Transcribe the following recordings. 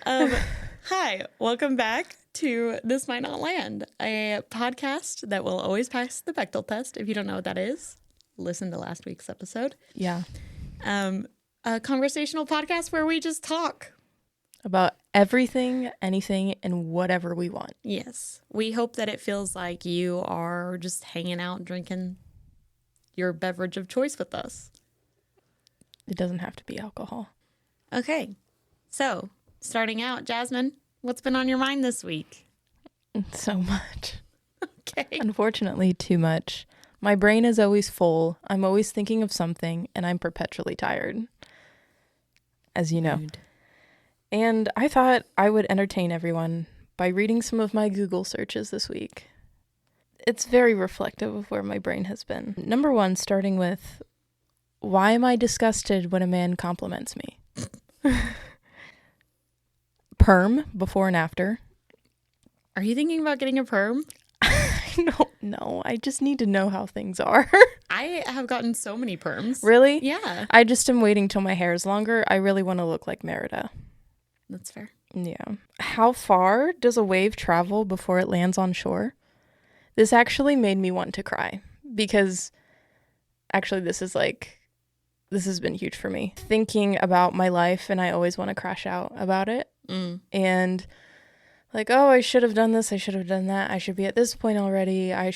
Hi, welcome back to This Might Not Land, a podcast that will always pass the Bechdel test. If you don't know what that is, listen to last week's episode. Yeah. A conversational podcast where we just talk. About everything, anything, and whatever we want. Yes. We hope that it feels like you are just hanging out, drinking your beverage of choice with us. It doesn't have to be alcohol. Okay. So, starting out, Jasmine, what's been on your mind this week? So much. Okay. Unfortunately, too much. My brain is always full. I'm always thinking of something, and I'm perpetually tired. As you know. Rude. And I thought I would entertain everyone by reading some of my Google searches this week. It's very reflective of where my brain has been. Number one, starting with, why am I disgusted when a man compliments me? Perm, before and after. Are you thinking about getting a perm? I don't know. I just need to know how things are. I have gotten so many perms. Really? Yeah. I just am waiting till my hair is longer. I really want to look like Merida. That's fair. Yeah. How far does a wave travel before it lands on shore? This actually made me want to cry because actually this has been huge for me. Thinking about my life, and I always want to crash out about it. And like, oh, I should have done this. I should have done that. I should be at this point already. I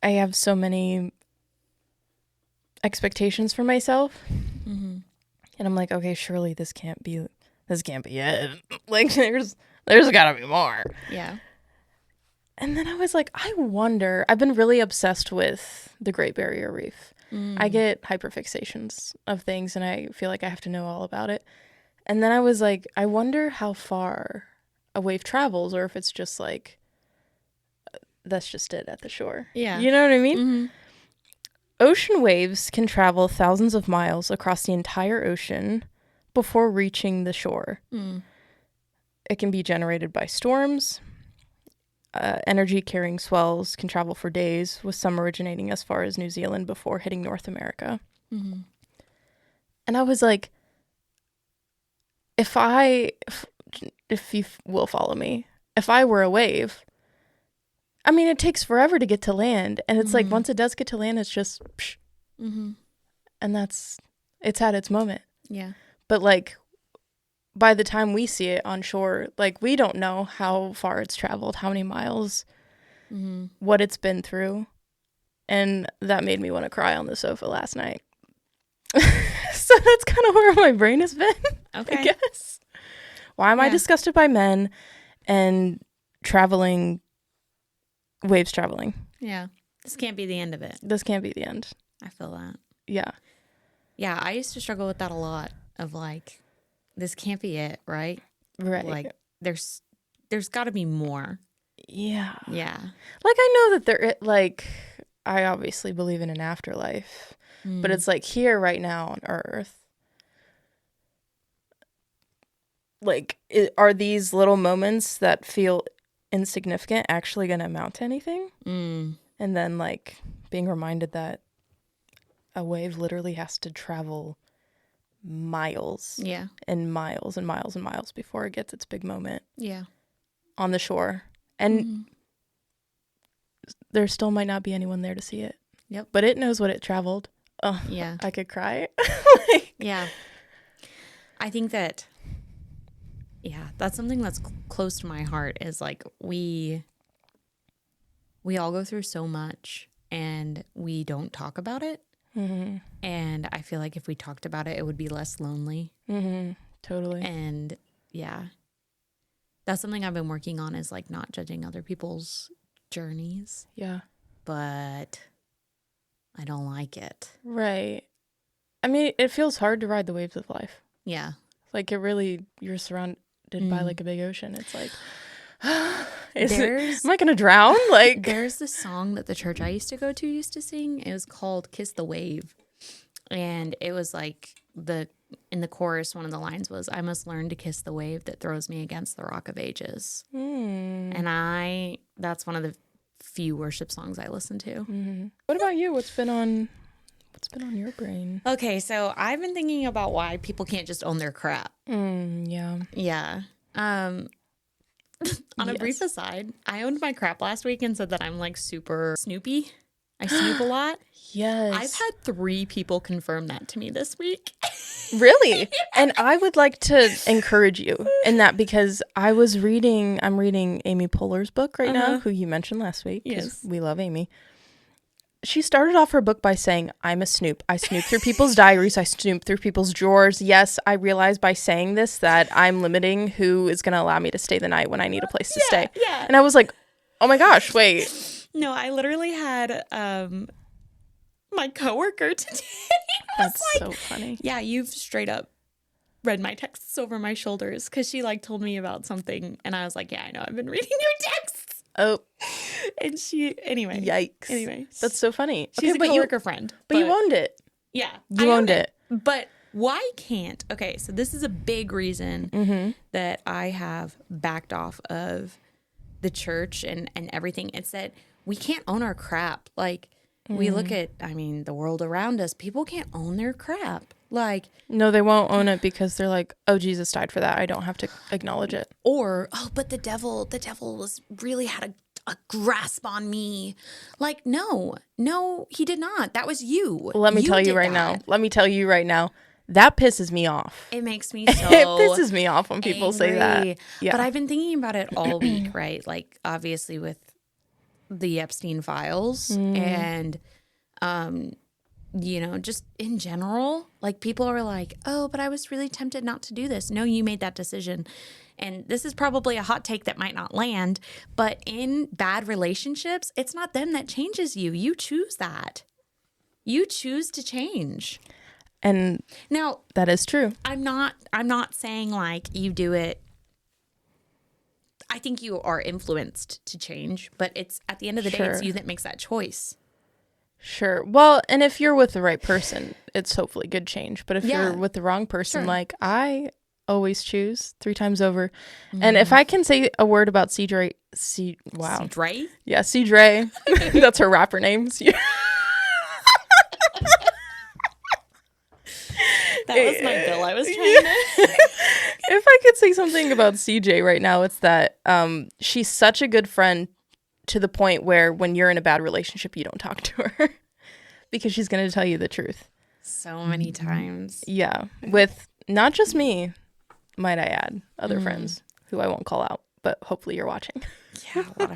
have so many expectations for myself. Mm-hmm. And I'm like, okay, surely this can't be it. Like, there's gotta be more. Yeah. And then I was like, I wonder, I've been really obsessed with the Great Barrier Reef. I get hyperfixations of things and I feel like I have to know all about it. And then I was like, I wonder how far a wave travels, or if it's just like, that's just it at the shore. Yeah. You know what I mean? Mm-hmm. Ocean waves can travel thousands of miles across the entire ocean before reaching the shore. It can be generated by storms. Energy-carrying swells can travel for days, with some originating as far as New Zealand before hitting North America. Mm-hmm. And I was like, if you will follow me, if I were a wave, I mean, it takes forever to get to land. And it's like, once it does get to land, it's just, psh, and it's at its moment. Yeah. But like, by the time we see it on shore, like, we don't know how far it's traveled, how many miles, what it's been through. And that made me want to cry on the sofa last night. So that's kind of where my brain has been, Okay. I guess. Why am I disgusted by men and waves traveling? Yeah. This can't be the end of it. This can't be the end. I feel that. Yeah. Yeah. I used to struggle with that a lot of like, this can't be it, right? Right. Like, there's got to be more. Yeah. Yeah. Like, I know that I obviously believe in an afterlife, but it's like here right now on Earth. Like, are these little moments that feel insignificant actually going to amount to anything? And then, like, being reminded that a wave literally has to travel miles and miles and miles and miles before it gets its big moment on the shore. And there still might not be anyone there to see it. Yep. But it knows what it traveled. Oh, yeah. I could cry. Yeah. I think that, that's something that's close to my heart is like we all go through so much and we don't talk about it. And I feel like if we talked about it, it would be less lonely. Totally. And that's something I've been working on is like not judging other people's journeys. Yeah. But I don't like it. Right. I mean, it feels hard to ride the waves of life. Yeah. Like, you're surrounded by like a big ocean. It's like, am I going to drown? Like, there's this song that the church I used to go to used to sing. It was called Kiss the Wave. And it was like in the chorus, one of the lines was, I must learn to kiss the wave that throws me against the rock of ages. And that's one of the few worship songs I listen to. What about you? What's been on your brain? Okay, so I've been thinking about why people can't just own their crap. Yeah. Yeah. On a Yes. brief aside, I owned my crap last week and said that I'm like super snoopy. I snoop a lot. Yes. I've had 3 people confirm that to me this week. Really? And I would like to encourage you in that, because I'm reading Amy Poehler's book right now, who you mentioned last week. Yes. We love Amy. She started off her book by saying, I'm a snoop. I snoop through people's diaries. I snoop through people's drawers. Yes, I realize by saying this that I'm limiting who is going to allow me to stay the night when I need a place to stay. Yeah. And I was like, oh my gosh, wait. No, I literally had my coworker today. That's so funny. Yeah, you've straight up read my texts over my shoulders, because she like told me about something and I was like, yeah, I know, I've been reading your texts. Oh. And anyway. Yikes. Anyway. That's so funny. She's a coworker friend. But you owned it. Yeah. You owned it. But why can't, okay, so this is a big reason that I have backed off of the church and everything. It's that we can't own our crap. Like, we look at, I mean, the world around us, people can't own their crap. Like, no, they won't own it because they're like, oh, Jesus died for that. I don't have to acknowledge it. Or, oh, but the devil was really had a grasp on me. Like, no, he did not. That was you. Let me tell you right now. That pisses me off. It makes me so It pisses me off when people say that. Yeah. But I've been thinking about it all week, right? Like, obviously with the Epstein files and, you know, just in general, like, people are like, oh, but I was really tempted not to do this. No, you made that decision. And this is probably a hot take that might not land, but in bad relationships, it's not them that changes you. You choose that. You choose to change. And now that is true. I'm not saying like you do it. I think you are influenced to change, but it's at the end of the day, it's you that makes that choice. Sure. Well, and if you're with the right person, it's hopefully good change. But if you're with the wrong person, like I always choose 3 times over. And if I can say a word about C-Dre, wow. C-Dre? Yeah, C-Dre. That's her rapper name. That was my bill I was trying to. If I could say something about CJ right now, it's that she's such a good friend to the point where when you're in a bad relationship, you don't talk to her because she's going to tell you the truth. So many times. Yeah. With not just me, might I add, other friends who I won't call out, but hopefully you're watching. Yeah, a lot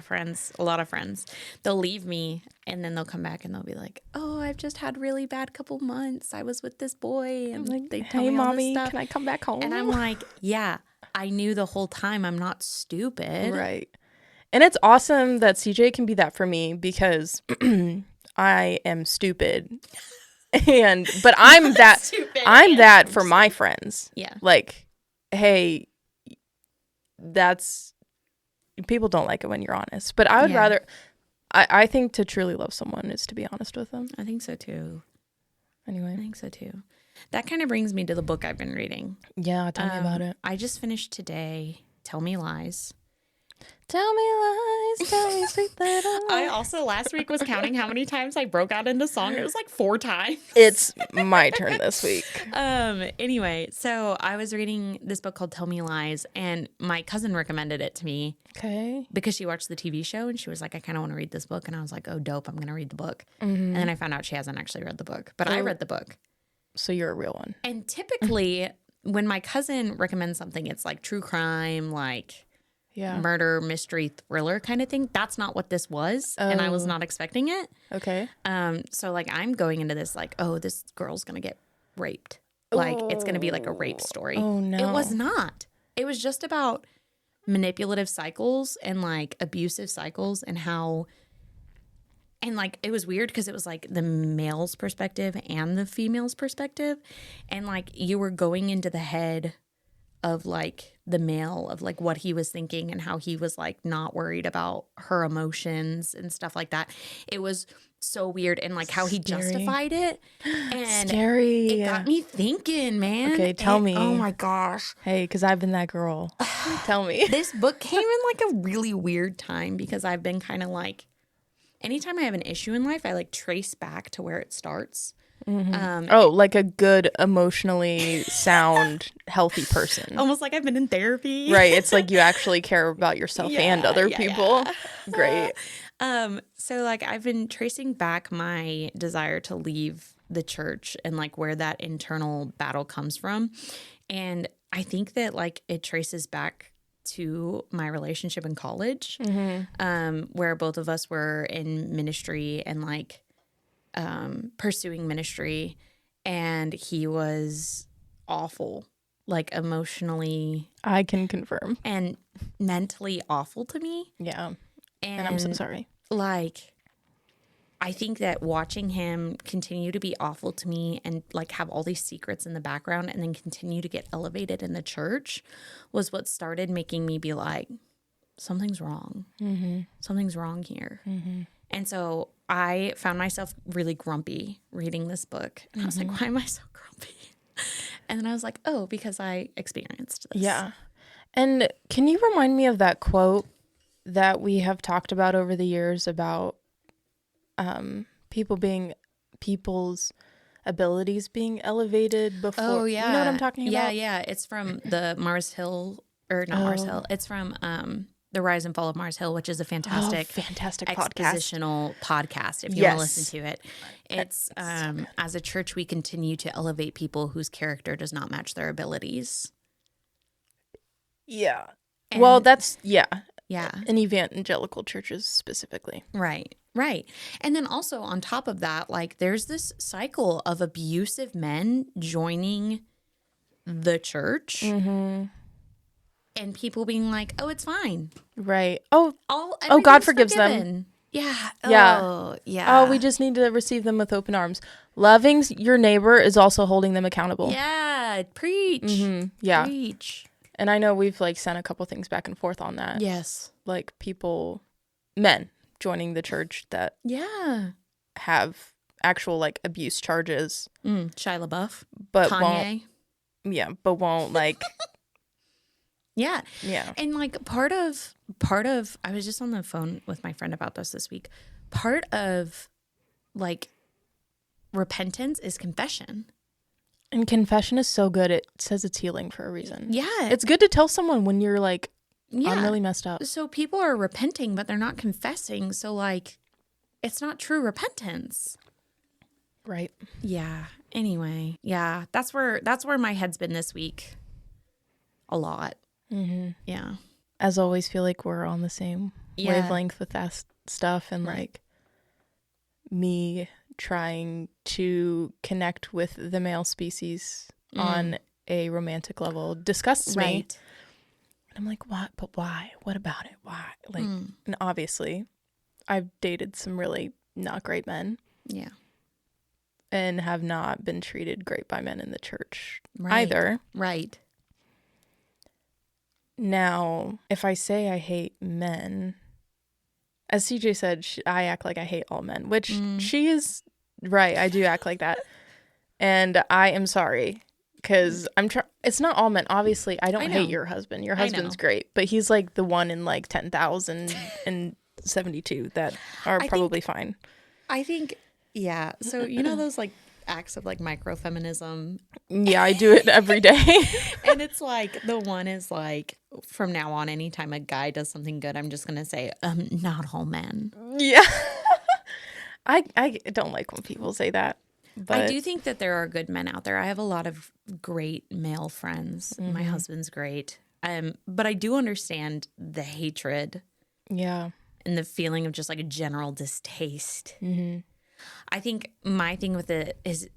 of friends. They'll leave me and then they'll come back and they'll be like, oh, I've just had really bad couple months. I was with this boy and like, they tell me mommy, all this stuff. can I come back home? And I'm like, yeah, I knew the whole time. I'm not stupid. Right. And it's awesome that CJ can be that for me because I am stupid. But I'm that Stupid I'm and that for my friends. Yeah. Like, hey, people don't like it when you're honest. But I would rather I think to truly love someone is to be honest with them. I think so too. Anyway. I think so too. That kind of brings me to the book I've been reading. Yeah, tell me about it. I just finished today, Tell Me Lies. Tell me lies, tell me sweet little lies. I also last week was counting how many times I broke out into song. It was like 4 times. It's my turn this week. Anyway, so I was reading this book called Tell Me Lies, and my cousin recommended it to me. Okay. Because she watched the TV show, and she was like, I kind of want to read this book. And I was like, oh, dope, I'm going to read the book. And then I found out she hasn't actually read the book, but I read the book. So you're a real one. And typically, when my cousin recommends something, it's like true crime, like murder, mystery, thriller kind of thing. That's not what this was, and I was not expecting it. Okay. So like I'm going into this like, oh, this girl's gonna get raped. Like it's gonna be like a rape story. Oh no. It was not. It was just about manipulative cycles and like abusive cycles and how. And, like, it was weird because it was, like, the male's perspective and the female's perspective. And, like, you were going into the head of, like, the male, of, like, what he was thinking and how he was, like, not worried about her emotions and stuff like that. It was so weird. And, like, how he justified it. And scary. It got me thinking, man. Okay, tell me. Oh, my gosh. Hey, because I've been that girl. Tell me. This book came in, like, a really weird time because I've been kind of, like, anytime I have an issue in life, I like trace back to where it starts. Like a good, emotionally sound, healthy person. Almost like I've been in therapy. Right. It's like you actually care about yourself and other people. Yeah. Great. So like I've been tracing back my desire to leave the church and like where that internal battle comes from. And I think that like it traces back to my relationship in college, where both of us were in ministry and like pursuing ministry, and he was awful, like emotionally I can confirm. and mentally awful to me. Yeah. And I'm so sorry. Like, I think that watching him continue to be awful to me and like have all these secrets in the background and then continue to get elevated in the church was what started making me be like, something's wrong. Something's wrong here. And so I found myself really grumpy reading this book. And I was like, why am I so grumpy? And then I was like, oh, because I experienced this. Yeah. And can you remind me of that quote that we have talked about over the years about people's abilities being elevated before? Oh, yeah. You know what I'm talking about? Yeah. It's from the Mars Hill, or not Mars Hill. It's from The Rise and Fall of Mars Hill, which is a fantastic expositional podcast. If you want to listen to it, it's as a church, we continue to elevate people whose character does not match their abilities. Yeah. And, well, that's, yeah. In evangelical churches specifically. Right. And then also on top of that, like there's this cycle of abusive men joining the church and people being like, oh, it's fine. Right. Oh, God forgives them. Yeah. Yeah. Yeah. Oh, we just need to receive them with open arms. Loving your neighbor is also holding them accountable. Yeah. Preach. Yeah. Preach. And I know we've like sent a couple things back and forth on that. Yes. Like men joining the church that have actual like abuse charges. Shia LaBeouf. But Kanye. won't like. Yeah. Yeah. And like part of I was just on the phone with my friend about this week. Part of like repentance is confession. And confession is so good. It says it's healing for a reason. Yeah. It's good to tell someone when you're like, I'm really messed up. So people are repenting, but they're not confessing. So like, it's not true repentance. Right. Yeah. Anyway. Yeah. That's where my head's been this week. A lot. Yeah. As always, feel like we're on the same wavelength with that stuff, and like me trying to connect with the male species on a romantic level disgusts me. And I'm like, what? But why? What about it? Why? Like, and obviously, I've dated some really not great men. Yeah. And have not been treated great by men in the church either. Right. Now, if I say I hate men, as CJ said, I act like I hate all men, which she is right. I do act like that. And I am sorry, because it's not all men. Obviously, I don't hate your husband. Your husband's great, but he's like the one in like 10,072 that are probably fine. I think, yeah. So, you know those like acts of like microfeminism? Yeah, I do it every day. And it's like, the one is like, from now on, anytime a guy does something good, I'm just going to say, not all men. Yeah. I don't like when people say that. But I do think that there are good men out there. I have a lot of great male friends. My husband's great. But I do understand the hatred. Yeah. And the feeling of just like a general distaste. I think my thing with it is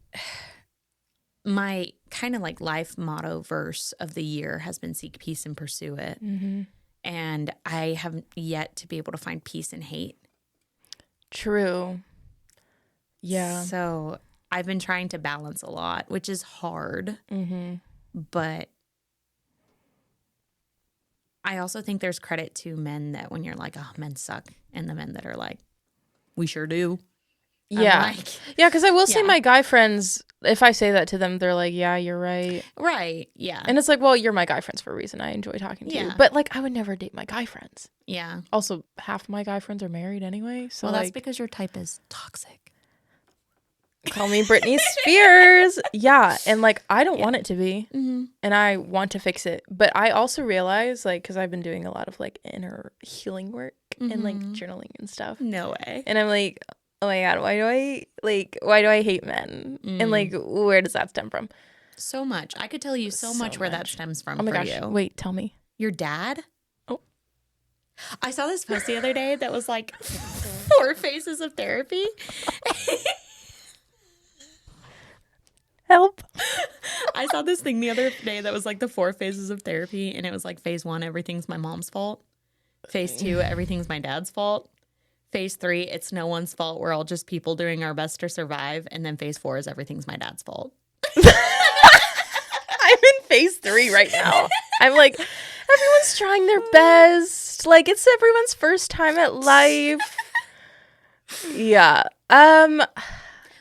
my kind of like life motto verse of the year has been seek peace and pursue it. And I have yet to be able to find peace in hate. True. Yeah. So I've been trying to balance a lot, which is hard. But I also think there's credit to men that when you're like, oh, men suck. And the men that are like, we sure do. Yeah. Yeah, because I will say my guy friends, if I say that to them, they're like, yeah, you're right. Right. Yeah. And it's like, well, you're my guy friends for a reason. I enjoy talking to you. But like, I would never date my guy friends. Yeah. Also, half my guy friends are married anyway. So well, that's like, because your type is toxic. Call me Britney Spears. Yeah. And like, I don't want it to be. Mm-hmm. And I want to fix it. But I also realize, like, because I've been doing a lot of like inner healing work and like journaling and stuff. No way. And I'm like, oh my God, why do I hate men? And like, where does that stem from? So much. I could tell you so much where that stems from Oh my for gosh. you. Wait, tell me. Your dad? Oh. I saw this post the other day that was like 4 phases of therapy. Help. I saw this thing the other day that was like the 4 phases of therapy, and it was like phase 1, everything's my mom's fault. Phase 2, everything's my dad's fault. Phase 3, it's no one's fault. We're all just people doing our best to survive. And then phase 4 is everything's my dad's fault. I'm in phase 3 right now. I'm like, everyone's trying their best. Like, it's everyone's first time at life. Yeah. But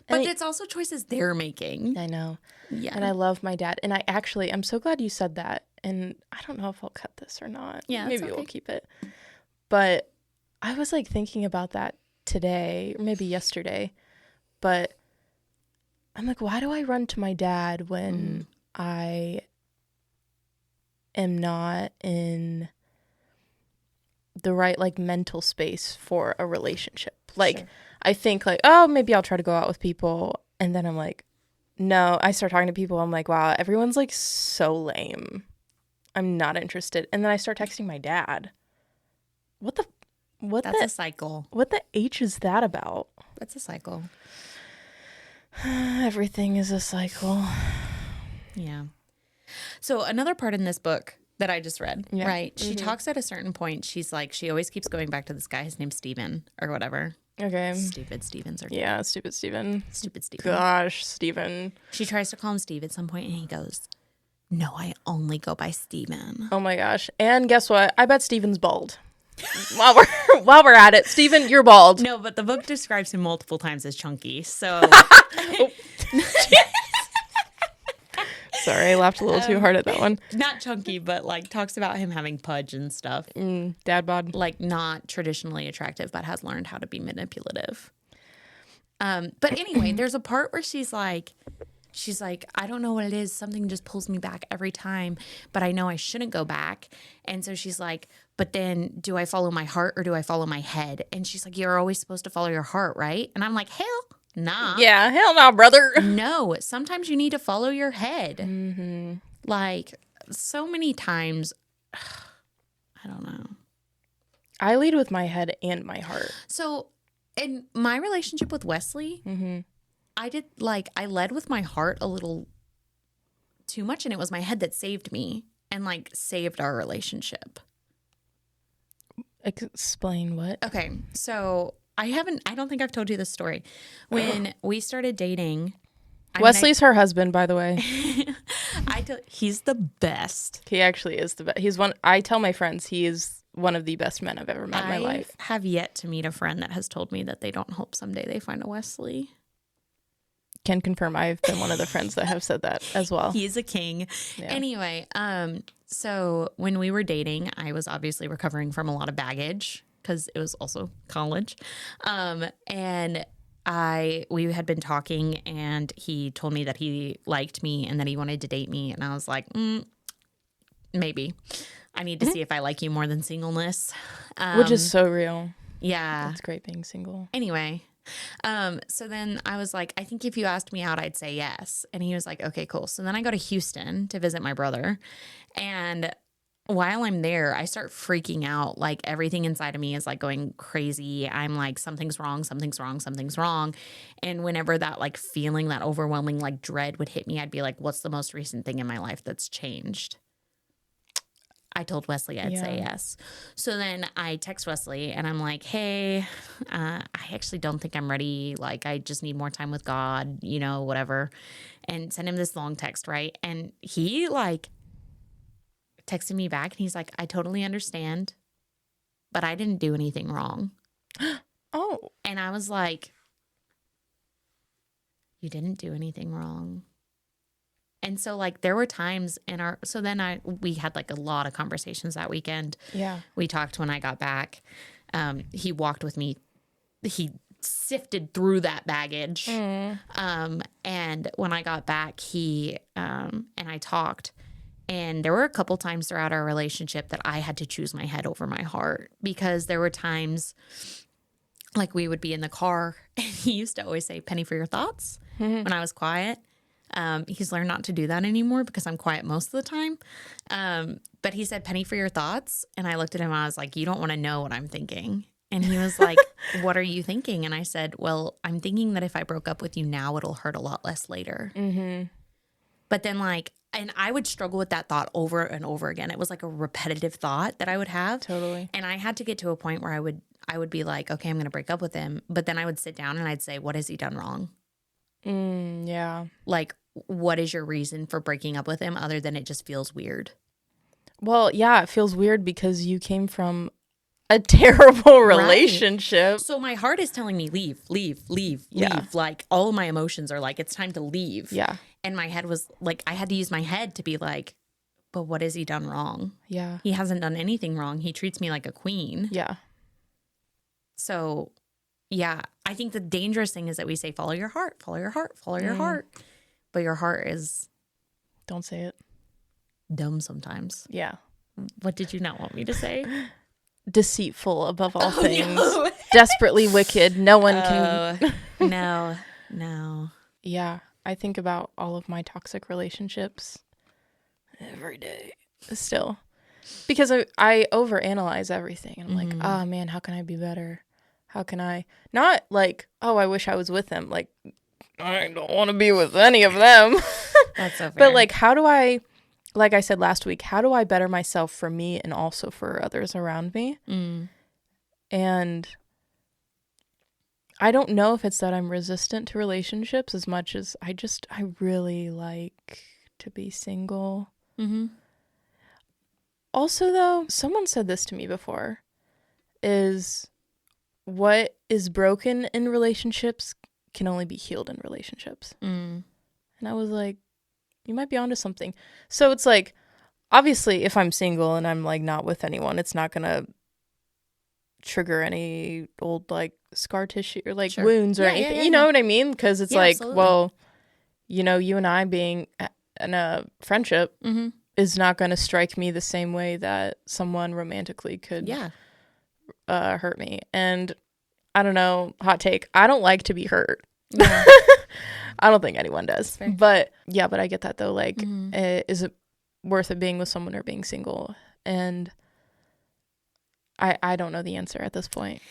it's also choices they're making. I know. Yeah. And I love my dad. And I'm so glad you said that. And I don't know if I'll cut this or not. Yeah, maybe okay. we'll keep it. But I was like thinking about that today, or maybe yesterday. But I'm like, why do I run to my dad when I am not in the right like mental space for a relationship? Like, sure. I think like, oh, maybe I'll try to go out with people. And then I'm like, no, I start talking to people. I'm like, wow, everyone's like so lame. I'm not interested. And then I start texting my dad. That's a cycle. What the H is that about? That's a cycle. Everything is a cycle. Yeah. So another part in this book that I just read, right? She talks at a certain point. She's like, she always keeps going back to this guy. His name's Steven or whatever. Okay. Stupid Stevens. Yeah, stupid Steven. Stupid Steven. Gosh, Steven. She tries to call him Steve at some point, and he goes, no, I only go by Steven. Oh my gosh. And guess what? I bet Steven's bald. while we're at it, Steven, you're bald. No, but the book describes him multiple times as chunky. So sorry, I laughed a little too hard at that one. Not chunky, but like talks about him having pudge and stuff. Dad bod. Like not traditionally attractive, but has learned how to be manipulative. But anyway, there's a part where she's like, I don't know what it is. Something just pulls me back every time, but I know I shouldn't go back. And so she's like, but then do I follow my heart or do I follow my head? And she's like, you're always supposed to follow your heart, right? And I'm like, hell nah. Yeah, hell no, brother. No, sometimes you need to follow your head. Mm-hmm. Like so many times, I don't know. I lead with my head and my heart. So in my relationship with Wesley, I led with my heart a little too much, and it was my head that saved me and like saved our relationship. Explain what? Okay, so I don't think I've told you this story. When we started dating, Wesley's her husband, by the way. He's the best. He actually is the best. I tell my friends he is one of the best men I've ever met in my life. I have yet to meet a friend that has told me that they don't hope someday they find a Wesley. Can confirm I've been one of the friends that have said that as well. He's a king. Yeah. Anyway, so when we were dating, I was obviously recovering from a lot of baggage because it was also college. And we had been talking, and he told me that he liked me and that he wanted to date me. And I was like, maybe. I need to see if I like you more than singleness. Which is so real. Yeah. It's great being single. Anyway. So then I was like, I think if you asked me out, I'd say yes. And he was like, okay, cool. So then I go to Houston to visit my brother. And while I'm there, I start freaking out. Like everything inside of me is like going crazy. I'm like, something's wrong, something's wrong, something's wrong. And whenever that like feeling, that overwhelming like dread would hit me, I'd be like, what's the most recent thing in my life that's changed? I told Wesley I'd say yes. So then I text Wesley and I'm like, hey, I actually don't think I'm ready. Like, I just need more time with God, whatever. And send him this long text, right? And he like texted me back and he's like, I totally understand, but I didn't do anything wrong. Oh. And I was like, you didn't do anything wrong. And so like there were times we had like a lot of conversations that weekend. Yeah. We talked when I got back. He walked with me. He sifted through that baggage. And when I got back, he and I talked. And there were a couple times throughout our relationship that I had to choose my head over my heart, because there were times like we would be in the car and he used to always say, "Penny for your thoughts," when I was quiet. He's learned not to do that anymore because I'm quiet most of the time. But he said, "Penny for your thoughts." And I looked at him and I was like, "You don't want to know what I'm thinking." And he was like, "What are you thinking?" And I said, "Well, I'm thinking that if I broke up with you now, it'll hurt a lot less later." But then and I would struggle with that thought over and over again. It was like a repetitive thought that I would have. Totally. And I had to get to a point where I would be like, okay, I'm going to break up with him. But then I would sit down and I'd say, what has he done wrong? Yeah. Like, what is your reason for breaking up with him other than it just feels weird? Well, yeah, it feels weird because you came from a terrible relationship. Right. So my heart is telling me, leave. Yeah. Like, all of my emotions are like, it's time to leave. Yeah. And my head was like, I had to use my head to be like, but what has he done wrong? Yeah. He hasn't done anything wrong. He treats me like a queen. Yeah. So, yeah, I think the dangerous thing is that we say, follow your heart, follow your heart, follow your heart. But your heart is... Don't say it. Dumb sometimes. Yeah. What did you not want me to say? Deceitful above all things. No. Desperately wicked. No one can... No. Yeah. I think about all of my toxic relationships every day still. Because I overanalyze everything. And I'm like, oh, man, how can I be better? How can I... Not like, oh, I wish I was with them. Like, I don't want to be with any of them. That's so fair. But like, how do I... Like I said last week, how do I better myself for me and also for others around me? And I don't know if it's that I'm resistant to relationships as much as I really like to be single. Also, though, someone said this to me before, is what is broken in relationships can only be healed in relationships. And I was like, you might be onto something. So it's like, obviously, if I'm single and I'm like not with anyone, it's not going to trigger any old like scar tissue or like wounds or anything. You know what I mean? Because it's like, absolutely. Well, you know, you and I being in a friendship is not going to strike me the same way that someone romantically could hurt me. And I don't know, hot take, I don't like to be hurt. Yeah. I don't think anyone does. But yeah, but I get that though. Like, is it worth it being with someone or being single? And I don't know the answer at this point.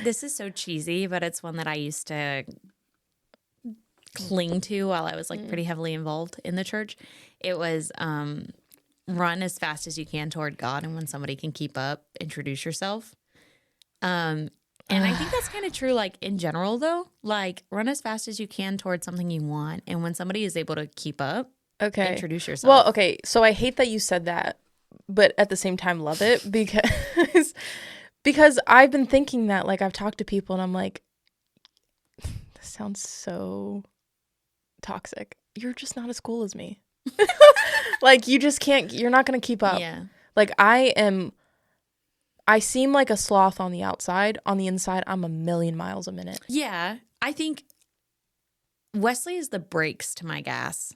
This is so cheesy, but it's one that I used to cling to while I was like pretty heavily involved in the church. It was run as fast as you can toward God, and when somebody can keep up, introduce yourself. And I think that's kind of true, like, in general, though. Like, run as fast as you can towards something you want. And when somebody is able to keep up, introduce yourself. Well, okay, so I hate that you said that, but at the same time love it because I've been thinking that, like, I've talked to people and I'm like, this sounds so toxic. You're just not as cool as me. Like, you just can't, you're not going to keep up. Yeah. Like, I seem like a sloth on the outside. On the inside, I'm a million miles a minute. Yeah. I think Wesley is the brakes to my gas.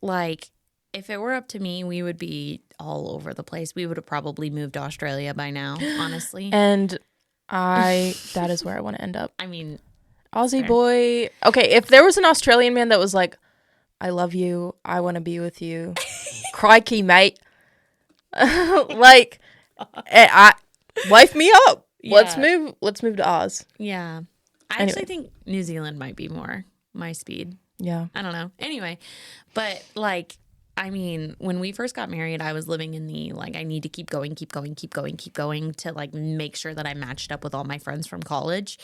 Like, if it were up to me, we would be all over the place. We would have probably moved to Australia by now, honestly. And that is where I want to end up. I mean, Aussie boy. Okay, if there was an Australian man that was like, I love you, I want to be with you. Crikey, mate. Like... wife me up. Yeah. Let's move to Oz. Yeah. I actually think New Zealand might be more my speed. Yeah. I don't know. Anyway, but like, I mean, when we first got married, I was living in the, like, I need to keep going to like make sure that I matched up with all my friends from college.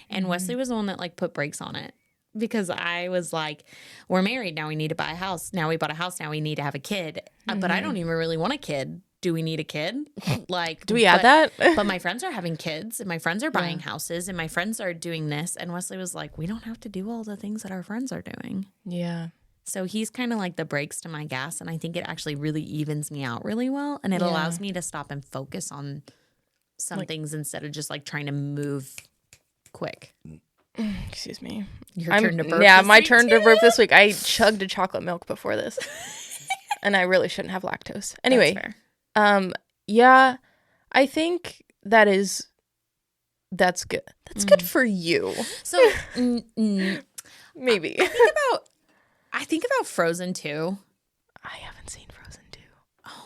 And Wesley was the one that like put brakes on it. Because I was like, we're married, now we need to buy a house. Now we bought a house, now we need to have a kid. But I don't even really want a kid. Do we need a kid? Like, do we add that? But my friends are having kids, and my friends are buying houses, and my friends are doing this. And Wesley was like, we don't have to do all the things that our friends are doing. Yeah. So he's kind of like the brakes to my gas, and I think it actually really evens me out really well, and it allows me to stop and focus on some things instead of just like trying to move quick. Excuse me. Your turn to burp. Yeah, this my week, turn to too? burp this week. I chugged a chocolate milk before this. And I really shouldn't have lactose. Anyway, That's fair. yeah, I think that's good. That's good for you. So Maybe. I think about Frozen 2. I haven't seen Frozen 2.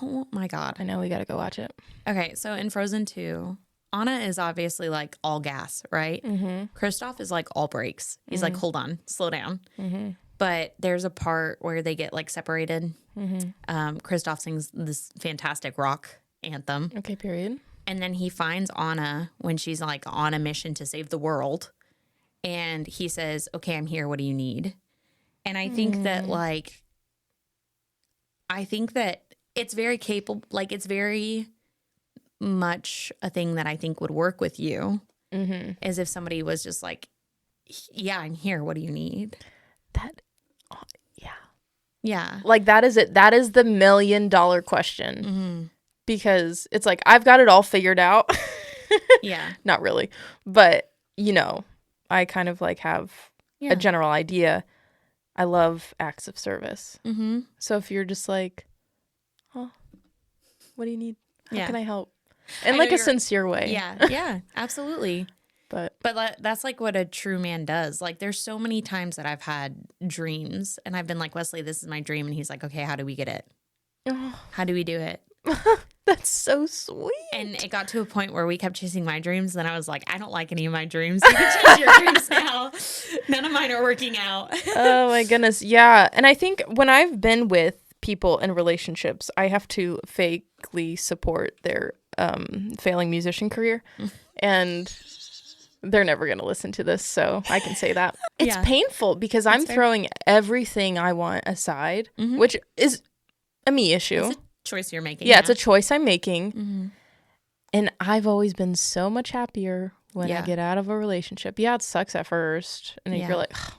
Oh my God. I know, we got to go watch it. Okay, so in Frozen 2, Anna is obviously like all gas, right? Mm-hmm. Kristoff is like all brakes. He's like, hold on, slow down. Mm-hmm. But there's a part where they get like separated. Mm-hmm. Kristoff sings this fantastic rock anthem. Okay, period. And then he finds Anna when she's like on a mission to save the world. And he says, okay, I'm here. What do you need? And I think that it's very capable. Like, it's very much a thing that I think would work with you. Mm-hmm. As if somebody was just like, yeah, I'm here. What do you need? Yeah. Like, that is it. That is the $1 million question. Mm-hmm. Because it's like, I've got it all figured out. Yeah. Not really. But, I kind of like have a general idea. I love acts of service. Mm-hmm. So if you're just like, oh, what do you need? How can I help? In I like know a sincere way. Yeah, absolutely. But that's like what a true man does. Like, there's so many times that I've had dreams and I've been like, Wesley, this is my dream. And he's like, okay, how do we get it? How do we do it? That's so sweet. And it got to a point where we kept chasing my dreams. Then I was like, I don't like any of my dreams. You can chase your dreams now. None of mine are working out. Oh my goodness. Yeah. And I think when I've been with people in relationships, I have to fakely support their failing musician career. And they're never going to listen to this, so I can say that. It's painful because I'm throwing everything I want aside, which is a me issue. It's a choice you're making. Yeah, it's a choice I'm making. And I've always been so much happier when I get out of a relationship. Yeah, it sucks at first. And you're like, oh,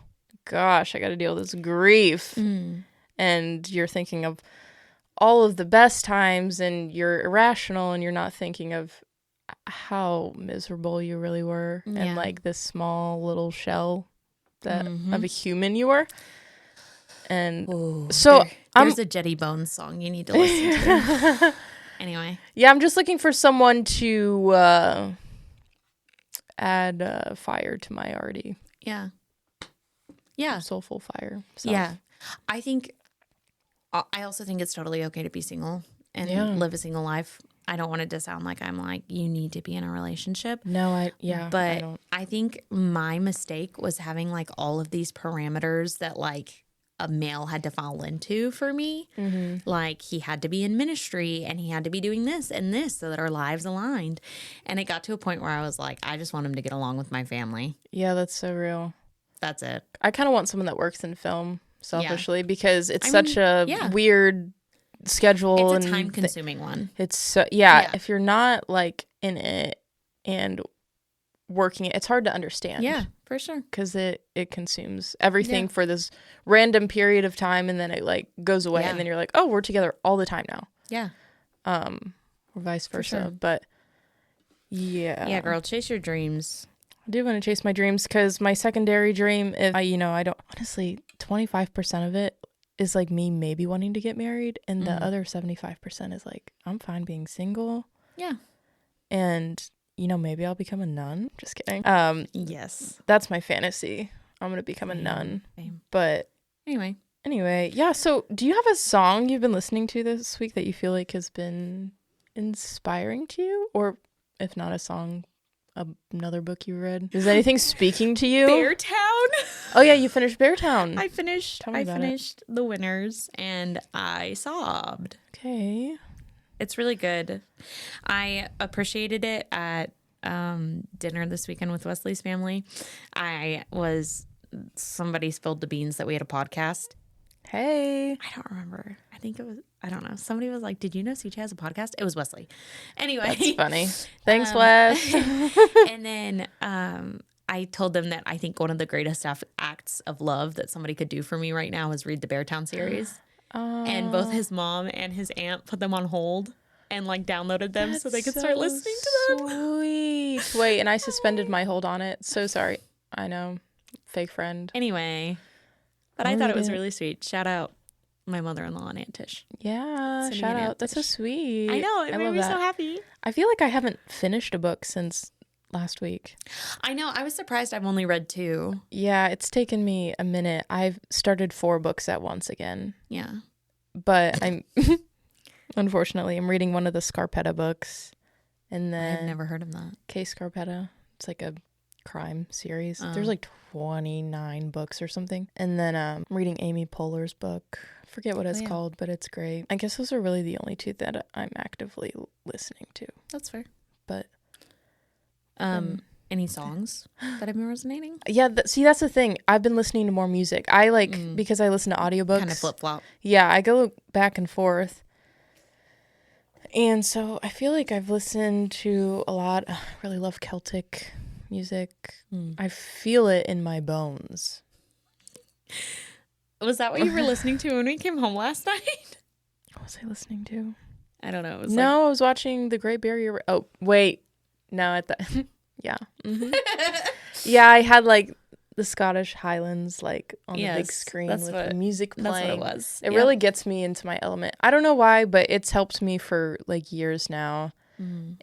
gosh, I got to deal with this grief. And you're thinking of all of the best times and you're irrational and you're not thinking of how miserable you really were and like this small little shell that of a human you were. And there's a Jetty Bones song you need to listen to. Anyway. Yeah, I'm just looking for someone to add fire to my already soulful fire. Yeah. I also think it's totally okay to be single and live a single life. I don't want it to sound like I'm like, you need to be in a relationship. No, But I think my mistake was having like all of these parameters that like a male had to fall into for me. Like, he had to be in ministry and he had to be doing this and this so that our lives aligned. And it got to a point where I was like, I just want him to get along with my family. Yeah, that's so real. That's it. I kind of want someone that works in film, selfishly, because it's such a weird schedule. It's a time-consuming one. It's so if you're not like in it and working it, it's hard to understand. Yeah, for sure. Because it consumes everything for this random period of time, and then it like goes away, and then you're like, oh, we're together all the time now. Yeah. Or vice versa. Sure. But yeah, girl, chase your dreams. I do want to chase my dreams because my secondary dream, if I don't, honestly, 25% of it is like me maybe wanting to get married, and the other 75% is like, I'm fine being single. Yeah. And maybe I'll become a nun. Just kidding. Yes. That's my fantasy. I'm going to become a nun. Same. But anyway, yeah. So do you have a song you've been listening to this week that you feel like has been inspiring to you? Or if not a song, another book you read? Is anything speaking to you? Beartown. Oh yeah, you finished Beartown. I finished The Winners and I sobbed. Okay. It's really good. I appreciated it at dinner this weekend with Wesley's family. Somebody spilled the beans that we had a podcast. Hey. I don't remember. I don't know. Somebody was like, did you know CJ has a podcast? It was Wesley. Anyway. That's funny. Thanks, Wes. And then I told them that I think one of the greatest acts of love that somebody could do for me right now is read the Beartown series. And both his mom and his aunt put them on hold and like downloaded them That's so they could start listening to them. Sweet. Wait, and I suspended my hold on it. So sorry. I know. Fake friend. Anyway, but I thought it was really sweet. Shout out my mother-in-law and Aunt Tish. Yeah, shout out. That's so sweet. I know. It made me so happy. I feel like I haven't finished a book since last week. I know. I was surprised I've only read 2. Yeah, it's taken me a minute. I've started 4 books at once again. Yeah. But I'm, unfortunately, I'm reading one of the Scarpetta books. And then I've never heard of that. Case Scarpetta. It's like a crime series. There's like 29 books or something. And then I'm reading Amy Poehler's book. I forget what it's called, but it's great. I guess those are really the only 2 that I'm actively listening to. That's fair. But any songs that have been resonating? Yeah, see, that's the thing. I've been listening to more music. I like, because I listen to audiobooks. Kind of flip-flop. Yeah, I go back and forth. And so I feel like I've listened to a lot. I really love Celtic music. I feel it in my bones. Was that what you were listening to when we came home last night? What was I listening to? I don't know. It was I was watching The Great Barrier. Oh, wait. No, at the... yeah. Mm-hmm. Yeah, I had like the Scottish Highlands like on the big screen with the music playing. That's what it was. It really gets me into my element. I don't know why, but it's helped me for like years now.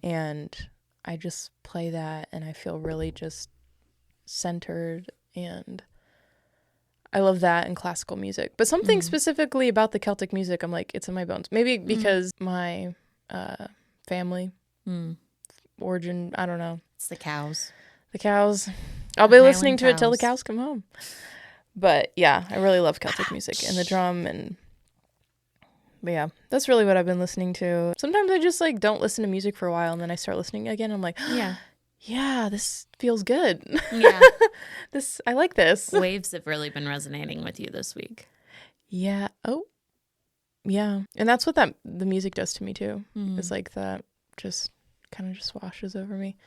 And I just play that and I feel really just centered, and I love that in classical music. But something specifically about the Celtic music, I'm like, it's in my bones. Maybe because my family origin, I don't know. It's the cows. The cows. I'll be listening to it till the cows come home. But yeah, I really love Celtic music and the drum, but yeah, that's really what I've been listening to. Sometimes I just like don't listen to music for a while and then I start listening again. I'm like, yeah, this feels good. Yeah. I like this. Waves have really been resonating with you this week. Yeah. Oh, yeah. And that's what the music does to me too. It's like that just kind of just washes over me.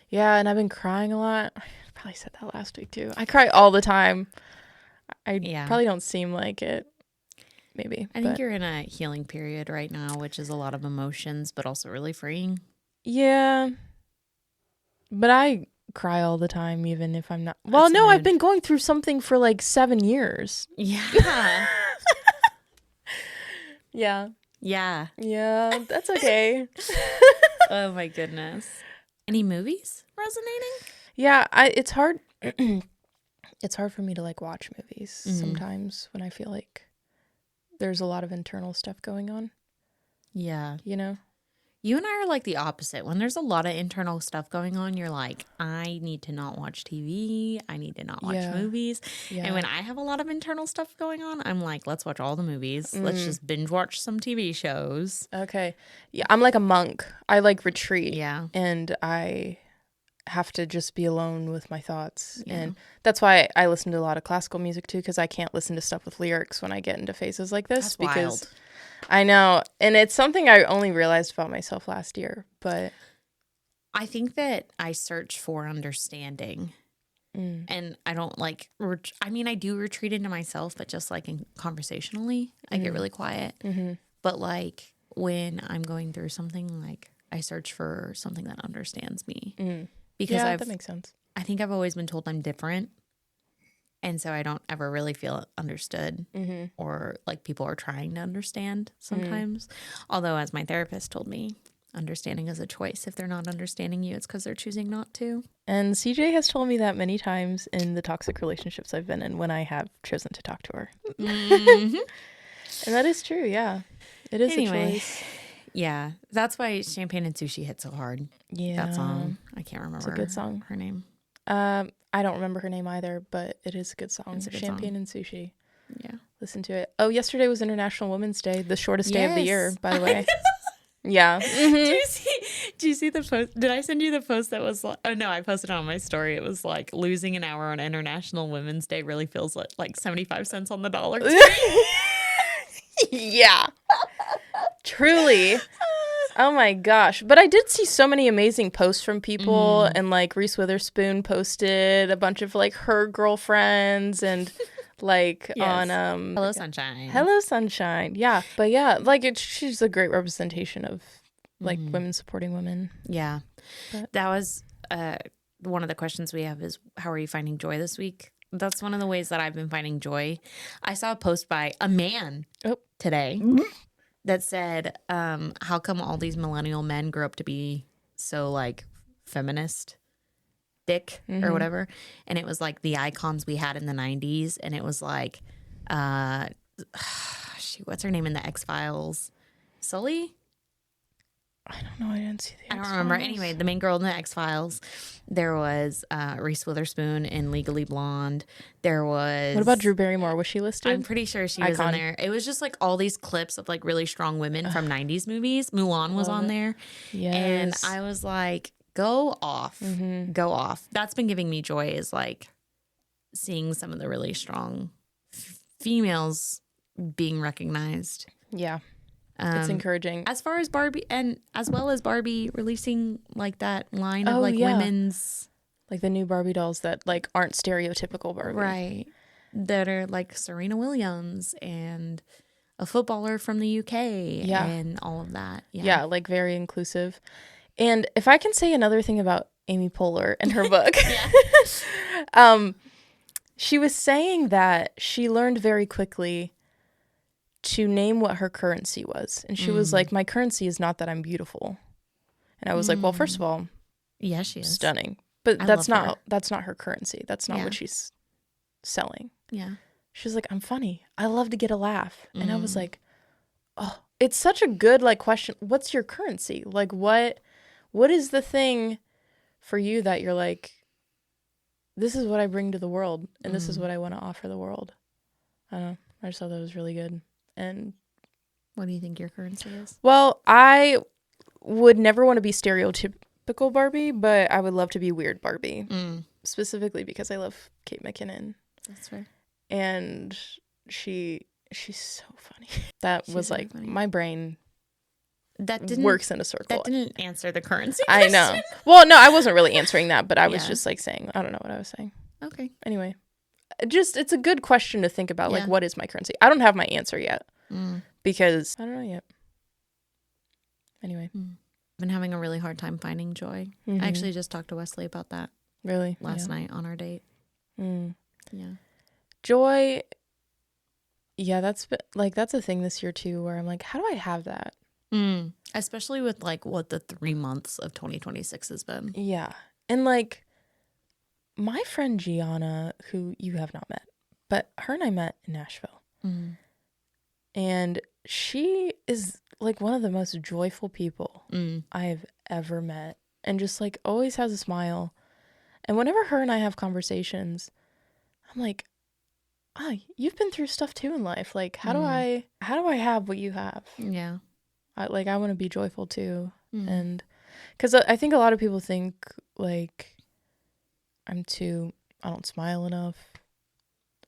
Yeah, and I've been crying a lot. I probably said that last week too. I cry all the time. I probably don't seem like it. Maybe. I think you're in a healing period right now, which is a lot of emotions, but also really freeing. Yeah. But I cry all the time, even if I'm not. Well, no, I've been going through something for like 7 years. Yeah. Yeah. Yeah. Yeah, that's okay. Oh my goodness. Any movies resonating? Yeah, it's hard. It's hard for me to like watch movies sometimes when I feel like there's a lot of internal stuff going on. Yeah. You know? You and I are like the opposite. When there's a lot of internal stuff going on, you're like, I need to not watch TV. I need to not watch movies. Yeah. And when I have a lot of internal stuff going on, I'm like, let's watch all the movies. Let's just binge watch some TV shows. Okay. Yeah, I'm like a monk. I like retreat. Yeah. And I have to just be alone with my thoughts. Yeah. And that's why I listen to a lot of classical music too, because I can't listen to stuff with lyrics when I get into phases like this. That's wild. I know. And it's something I only realized about myself last year. But I think that I search for understanding. And I don't like, I do retreat into myself, but just like conversationally, I get really quiet. But like when I'm going through something, like I search for something that understands me. Because that makes sense. I think I've always been told I'm different. And so I don't ever really feel understood or like people are trying to understand sometimes. Although, as my therapist told me, understanding is a choice. If they're not understanding you, it's because they're choosing not to. And CJ has told me that many times in the toxic relationships I've been in when I have chosen to talk to her. And that is true. Yeah, it is a choice. Yeah, that's why Champagne and Sushi hit so hard. Yeah. That song. I can't remember. It's a good song. Her name. I don't remember her name either, but it is a good song. It's a good Champagne song. and Sushi. Yeah. Listen to it. Oh, yesterday was International Women's Day, the shortest day of the year, by the way. Yeah. Do you see the post? Did I send you the post that was like, oh no, I posted it on my story. It was like losing an hour on International Women's Day really feels like 75 cents on the dollar. Yeah. Truly. Oh my gosh. But I did see so many amazing posts from people, and like Reese Witherspoon posted a bunch of like her girlfriends and like on Hello Sunshine. Hello Sunshine. Yeah. But yeah, like she's a great representation of like women supporting women. Yeah. But That was one of the questions we have is, how are you finding joy this week? That's one of the ways that I've been finding joy. I saw a post by a man today that said, how come all these millennial men grew up to be so like feminist dick or whatever? And it was like the icons we had in the 90s. And it was like, what's her name in the X-Files? Sully? I don't know. I didn't see the I don't remember. Anyway, the main girl in the X-Files. There was Reese Witherspoon in Legally Blonde. There was... What about Drew Barrymore? Was she listed? I'm pretty sure she was in there. It was just like all these clips of like really strong women from 90s movies. Mulan was on there. Yes. And I was like, go off. Go off. That's been giving me joy, is like seeing some of the really strong females being recognized. Yeah. It's encouraging. As far as Barbie, and as well as Barbie releasing like that line of like women's, like the new Barbie dolls that like aren't stereotypical Barbie, right? That are like Serena Williams and a footballer from the UK, and all of that. Yeah, like very inclusive. And if I can say another thing about Amy Poehler and her book, she was saying that she learned very quickly to name what her currency was. And she was like, my currency is not that I'm beautiful. And I was like, well, first of all, yeah, she is stunning. But that's not her currency. That's not what she's selling. Yeah. She's like, I'm funny. I love to get a laugh. And I was like, oh, it's such a good like question. What's your currency? Like what is the thing for you that you're like, this is what I bring to the world and this is what I want to offer the world? I don't know. I just thought that was really good. And what do you think your currency is? Well, I would never want to be stereotypical Barbie, but I would love to be weird Barbie. Specifically because I love Kate McKinnon. That's fair. And she's so funny. That was like funny. My brain works in a circle. That didn't answer the currency question. I know. Well, no, I wasn't really answering that, but I was just like saying, I don't know what I was saying. Okay. Anyway. It's a good question to think about, like, what is my currency? I don't have my answer yet because I don't know yet. Anyway. I've been having a really hard time finding joy. I actually just talked to Wesley about that. Really? Last night on our date. Yeah. Joy. Yeah, that's a thing this year too, where I'm like, how do I have that? Especially with like what the 3 months of 2026 has been. Yeah. And like, my friend Gianna, who you have not met, but her and I met in Nashville. And she is like one of the most joyful people I have ever met. And just like always has a smile. And whenever her and I have conversations, I'm like, you've been through stuff too in life. Like, how do I have what you have? Yeah. I want to be joyful too. And because I think a lot of people think like, I don't smile enough,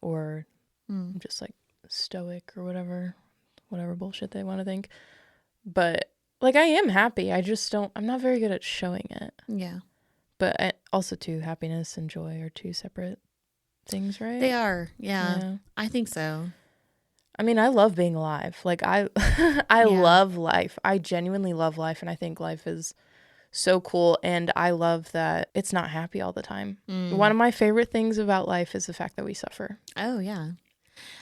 or I'm just like stoic or whatever bullshit they want to think. But like, I am happy. I'm not very good at showing it. Yeah. But also too, happiness and joy are two separate things, right? They are. Yeah. I think so. I mean, I love being alive. Like I love life. I genuinely love life. And I think life is so cool, and I love that it's not happy all the time. One of my favorite things about life is the fact that we suffer. Oh yeah.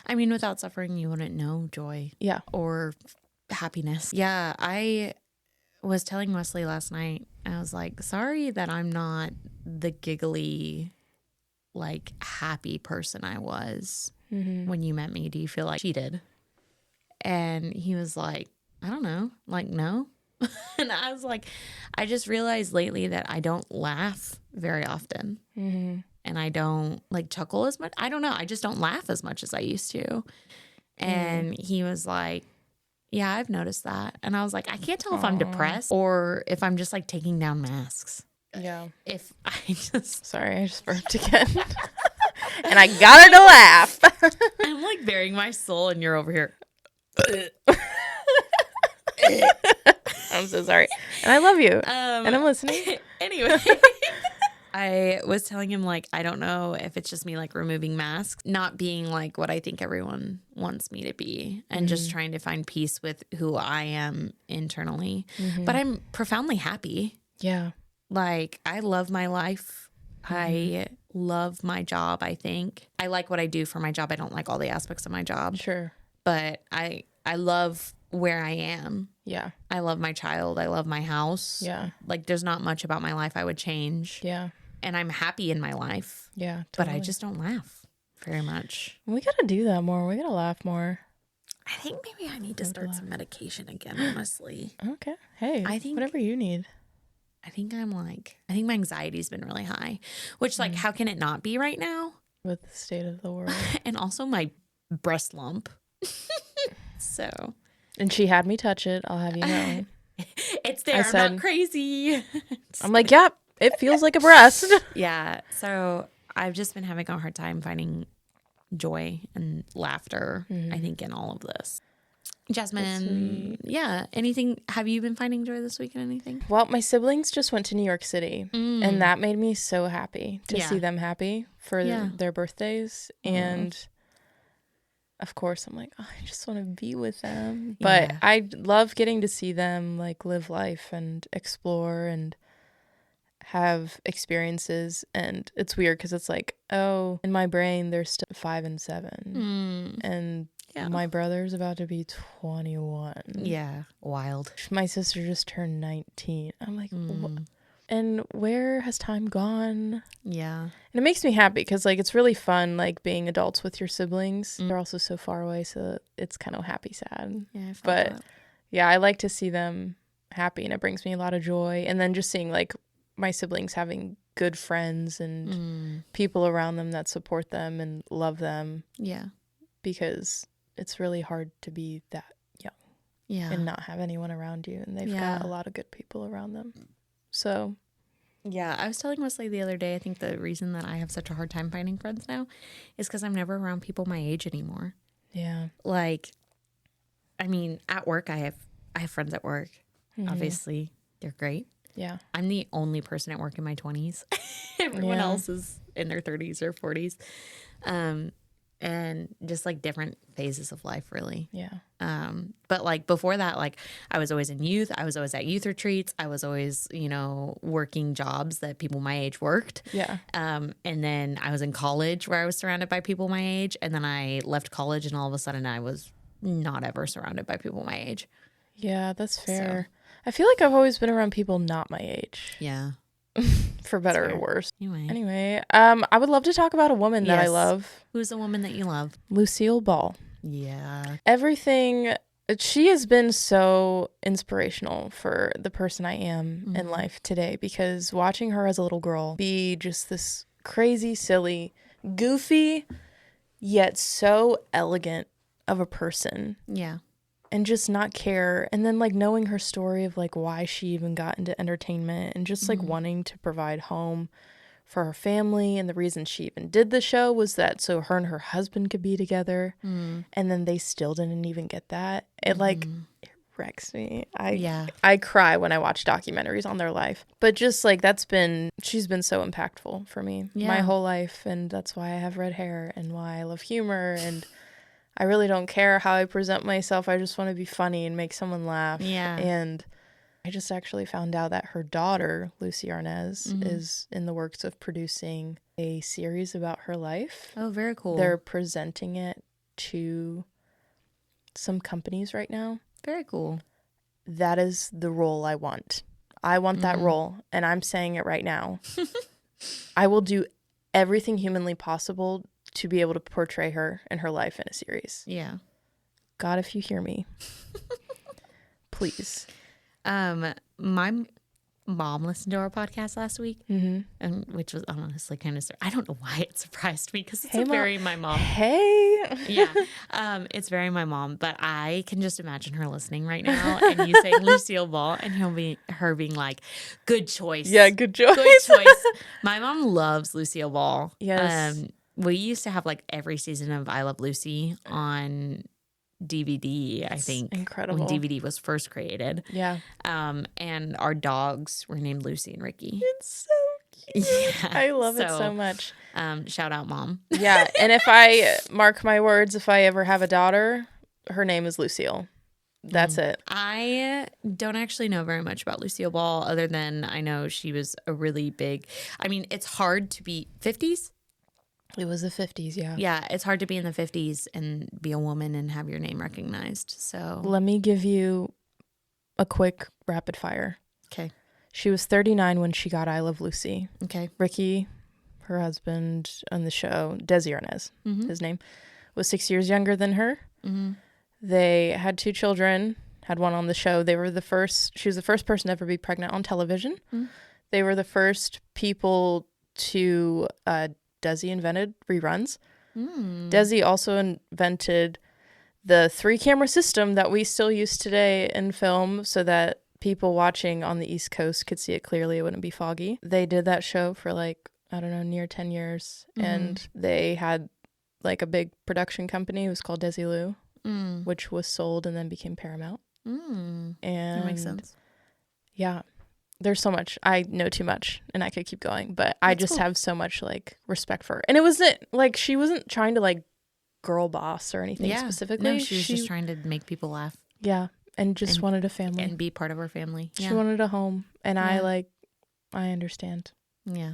I mean, without suffering you wouldn't know joy. Yeah. Or happiness. Yeah, I was telling Wesley last night, I was like, sorry that I'm not the giggly, like happy person I was when you met me. Do you feel like cheated? And he was like, I don't know. Like, no. And I was like, I just realized lately that I don't laugh very often. And I don't like chuckle as much. I don't know. I just don't laugh as much as I used to. And he was like, yeah, I've noticed that. And I was like, I can't tell if I'm depressed or if I'm just like taking down masks. Yeah. If I just... Sorry, I just burped again. And I got her to laugh. I'm like burying my soul and you're over here. I'm so sorry. And I love you. And I'm listening. Anyway. I was telling him, like, I don't know if it's just me, like, removing masks, not being, like, what I think everyone wants me to be, and just trying to find peace with who I am internally. But I'm profoundly happy. Yeah. Like, I love my life. I love my job, I think. I like what I do for my job. I don't like all the aspects of my job. Sure. But I love where I am. Yeah. I love my child. I love my house. Yeah. Like, there's not much about my life I would change. Yeah. And I'm happy in my life. Yeah. But Totally. I just don't laugh very much. We got to do that more. We got to laugh more. I think maybe I need to start some medication again, honestly. Okay. Hey, I think whatever you need. I think my anxiety's been really high, which, like, how can it not be right now? With the state of the world. And also my breast lump. So. And she had me touch it. I'll have you know. It's there. I'm not crazy. I'm like, yep, it feels like a breast. Yeah. So I've just been having a hard time finding joy and laughter, I think, in all of this. Jasmine, yeah. Anything? Have you been finding joy this week in anything? Well, my siblings just went to New York City, and that made me so happy to see them happy for their birthdays. And of course, I'm like, oh, I just want to be with them. But I love getting to see them, like, live life and explore and have experiences. And it's weird because it's like, oh, in my brain, they're still 5 and 7. And my brother's about to be 21. Yeah. Wild. My sister just turned 19. I'm like, what? And where has time gone? Yeah. And it makes me happy because, like, it's really fun, like, being adults with your siblings. They're also so far away, so it's kind of happy, sad. Yeah. But yeah, I like to see them happy, and it brings me a lot of joy. And then just seeing, like, my siblings having good friends and people around them that support them and love them. Yeah. Because it's really hard to be that young and not have anyone around you. And they've got a lot of good people around them. So. Yeah. I was telling Wesley the other day, I think the reason that I have such a hard time finding friends now is because I'm never around people my age anymore. Yeah. Like, I mean, at work, I have friends at work. Obviously, they're great. Yeah. I'm the only person at work in my 20s. Everyone else is in their 30s or 40s. And just, like, different phases of life, really. Yeah. But, like, before that, like, I was always in youth. I was always at youth retreats. I was always, working jobs that people my age worked. Yeah. And then I was in college where I was surrounded by people my age. And then I left college, and all of a sudden I was not ever surrounded by people my age. Yeah, that's fair. I feel like I've always been around people not my age. Yeah. For better or worse. Anyway, I would love to talk about a woman that I love. Who's the woman that you love? Lucille Ball. Yeah. Everything, she has been so inspirational for the person I am in life today, because watching her as a little girl be just this crazy, silly, goofy, yet so elegant of a person. Yeah. And just not care. And then, like, knowing her story of, like, why she even got into entertainment and just, like, wanting to provide home for her family. And the reason she even did the show was that so her and her husband could be together. And then they still didn't even get that. It, like, it wrecks me. I cry when I watch documentaries on their life. But just, like, she's been so impactful for me my whole life. And that's why I have red hair and why I love humor. And I really don't care how I present myself. I just want to be funny and make someone laugh. Yeah. And I just actually found out that her daughter, Lucy Arnaz, is in the works of producing a series about her life. Oh, very cool. They're presenting it to some companies right now. Very cool. That is the role I want. I want that role, and I'm saying it right now. I will do everything humanly possible to be able to portray her and her life in a series. Yeah. God, if you hear me, please. My mom listened to our podcast last week, and which was honestly kind of, I don't know why it surprised me, because it's very my mom. Hey. Yeah. It's very my mom, but I can just imagine her listening right now and you saying Lucille Ball and her being like, good choice. Yeah, good choice. Good choice. My mom loves Lucille Ball. Yes. We used to have, like, every season of I Love Lucy on DVD, I think. Incredible. When DVD was first created. Yeah. And our dogs were named Lucy and Ricky. It's so Yeah. I love it so much. Shout out, Mom. Yeah. And if I mark my words, if I ever have a daughter, her name is Lucille. That's it. I don't actually know very much about Lucille Ball other than I know she was a really big, I mean, it's hard to be 50s. It was the 50s, yeah. Yeah, it's hard to be in the 50s and be a woman and have your name recognized. So Let me give you a quick rapid fire. Okay. She was 39 when she got I Love Lucy. Okay. Ricky, her husband on the show, Desi Arnaz, his name, was 6 years younger than her. Mm-hmm. They had 2 children, had one on the show. She was the first person to ever be pregnant on television. Mm-hmm. They were the first people to, Desi invented reruns. Mm. Desi also invented the 3-camera system that we still use today in film so that people watching on the East Coast could see it clearly. It wouldn't be foggy. They did that show for near 10 years. Mm-hmm. And they had a big production company. It was called Desilu, which was sold and then became Paramount. And that makes sense. Yeah. There's so much. I know too much and I could keep going, but I just have so much respect for her. And it wasn't she wasn't trying to girl boss or anything specifically. No, she was just trying to make people laugh. Yeah. And just wanted a family. And be part of her family. She wanted a home. And I understand. Yeah.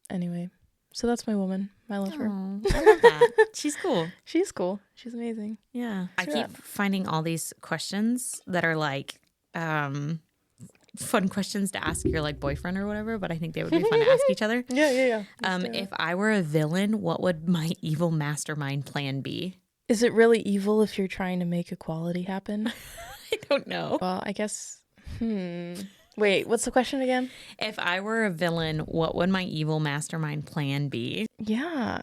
Anyway. So that's my woman. I love her. I love that. She's cool. She's cool. She's amazing. Yeah. I keep finding all these questions that are fun questions to ask your boyfriend or whatever, but I think they would be fun to ask each other. Yeah. If I were a villain, what would my evil mastermind plan be? Is it really evil if you're trying to make equality happen? I don't know. Well, I guess. Wait, what's the question again? If I were a villain, what would my evil mastermind plan be? Yeah.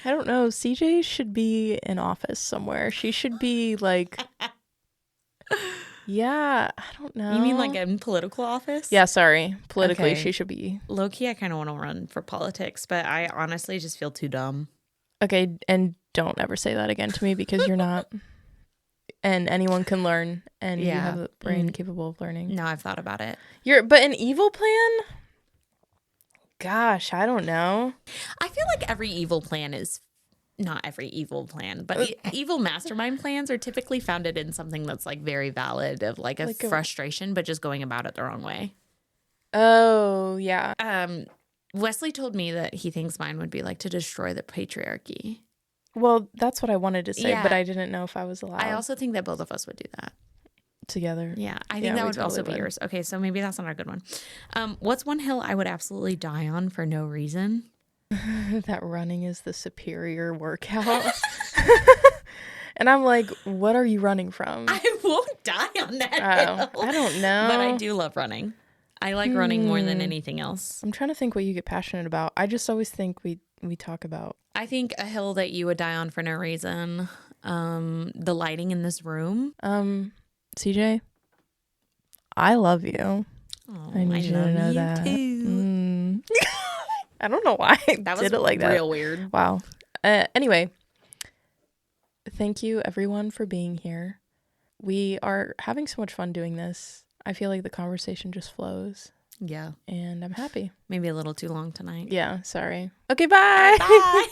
I don't know. CJ should be in office somewhere. She should be yeah, I don't know. You mean in political office? Yeah, sorry. Politically, she should be. Low-key, I kind of want to run for politics, but I honestly just feel too dumb. Okay, and don't ever say that again to me because you're not. And anyone can learn, and you have a brain capable of learning. No, I've thought about it. But an evil plan? Gosh, I don't know. I feel like every evil plan is... Not every evil plan, but evil mastermind plans are typically founded in something that's very valid of a frustration, but just going about it the wrong way. Oh, yeah. Wesley told me that he thinks mine would be to destroy the patriarchy. Well, that's what I wanted to say, but I didn't know if I was allowed. I also think that both of us would do that. Together. Yeah, I think that would also be yours. Okay, so maybe that's not a good one. What's one hill I would absolutely die on for no reason? That running is the superior workout. And I'm what are you running from? I won't die on that hill. I don't know. But I do love running. I like running more than anything else. I'm trying to think what you get passionate about. I just always think we talk about. I think a hill that you would die on for no reason. The lighting in this room. CJ, I love you. Oh, I need you to know that. Too. I don't know why I did it like that. Real weird. Wow. Anyway, thank you everyone for being here. We are having so much fun doing this. I feel like the conversation just flows. Yeah. And I'm happy. Maybe a little too long tonight. Yeah, sorry. Okay, bye. Bye.